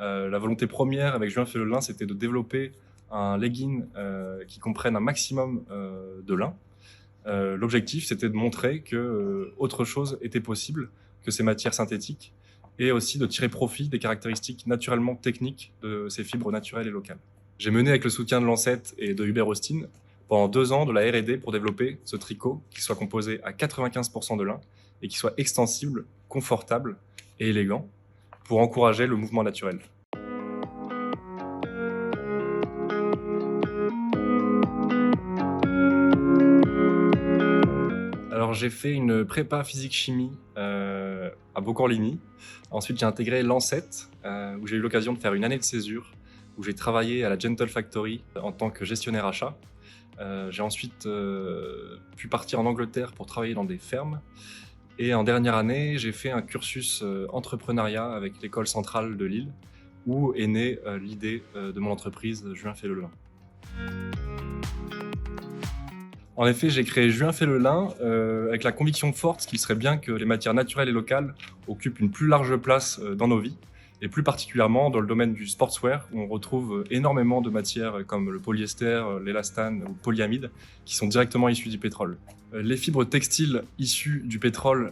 La volonté première avec Julien Fait-le-Lin, c'était de développer un legging qui comprenne un maximum de lin. L'objectif, c'était de montrer que autre chose était possible que ces matières synthétiques et aussi de tirer profit des caractéristiques naturellement techniques de ces fibres naturelles et locales. J'ai mené avec le soutien de Lancet et de Hubert Austin pendant 2 ans de la R&D pour développer ce tricot qui soit composé à 95% de lin et qui soit extensible, confortable et élégant pour encourager le mouvement naturel. Alors j'ai fait une prépa physique-chimie à Bocorligny. Ensuite j'ai intégré Lancet où j'ai eu l'occasion de faire une année de césure où j'ai travaillé à la Gentle Factory en tant que gestionnaire achat. J'ai ensuite pu partir en Angleterre pour travailler dans des fermes. Et en dernière année, j'ai fait un cursus entrepreneuriat avec l'école centrale de Lille où est née l'idée de mon entreprise Julien Fait-le-Lin. En effet, j'ai créé Julien Fait-le-Lin avec la conviction forte qu'il serait bien que les matières naturelles et locales occupent une plus large place dans nos vies, et plus particulièrement dans le domaine du sportswear, où on retrouve énormément de matières comme le polyester, l'élastane ou le polyamide, qui sont directement issues du pétrole. Les fibres textiles issues du pétrole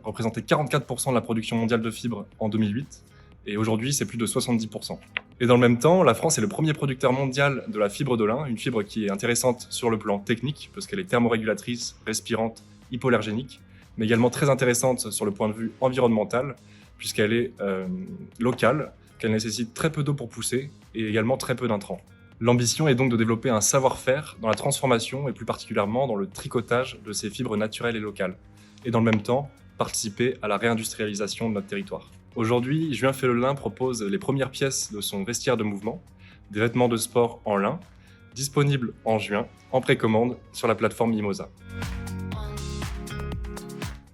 représentaient 44% de la production mondiale de fibres en 2008, et aujourd'hui c'est plus de 70%. Et dans le même temps, la France est le premier producteur mondial de la fibre de lin, une fibre qui est intéressante sur le plan technique, parce qu'elle est thermorégulatrice, respirante, hypoallergénique, mais également très intéressante sur le point de vue environnemental, puisqu'elle est locale, qu'elle nécessite très peu d'eau pour pousser, et également très peu d'intrants. L'ambition est donc de développer un savoir-faire dans la transformation, et plus particulièrement dans le tricotage de ces fibres naturelles et locales, et dans le même temps, participer à la réindustrialisation de notre territoire. Aujourd'hui, Julien Fait-le-Lin propose les premières pièces de son vestiaire de mouvement, des vêtements de sport en lin, disponibles en juin, en précommande sur la plateforme Mimosa.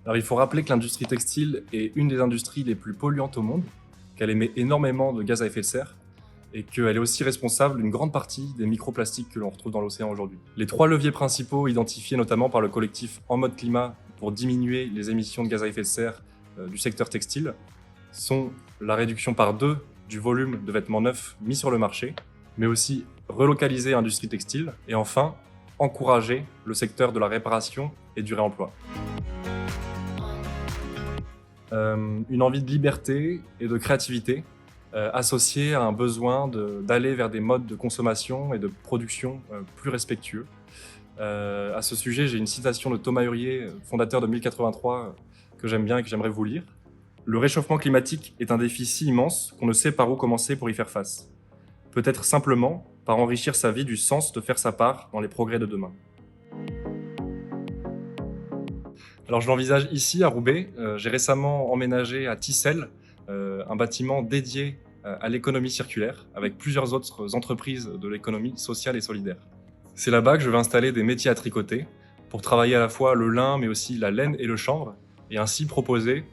Alors il faut rappeler que l'industrie textile est une des industries les plus polluantes au monde, qu'elle émet énormément de gaz à effet de serre, et qu'elle est aussi responsable d'une grande partie des microplastiques que l'on retrouve dans l'océan aujourd'hui. Les 3 leviers principaux identifiés notamment par le collectif En Mode Climat pour diminuer les émissions de gaz à effet de serre du secteur textile sont la réduction par 2 du volume de vêtements neufs mis sur le marché, mais aussi relocaliser l'industrie textile et enfin encourager le secteur de la réparation et du réemploi. Une envie de liberté et de créativité associée à un besoin d'aller vers des modes de consommation et de production plus respectueux. À ce sujet, j'ai une citation de Thomas Hurier, fondateur de 1083, que j'aime bien et que j'aimerais vous lire. Le réchauffement climatique est un défi si immense qu'on ne sait par où commencer pour y faire face. Peut-être simplement par enrichir sa vie du sens de faire sa part dans les progrès de demain. Alors je l'envisage ici à Roubaix. J'ai récemment emménagé à Tissel, un bâtiment dédié à l'économie circulaire, avec plusieurs autres entreprises de l'économie sociale et solidaire. C'est là-bas que je vais installer des métiers à tricoter, pour travailler à la fois le lin, mais aussi la laine et le chanvre, et ainsi proposer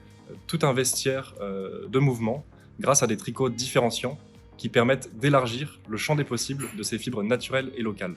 tout un vestiaire de mouvement grâce à des tricots différenciants qui permettent d'élargir le champ des possibles de ces fibres naturelles et locales.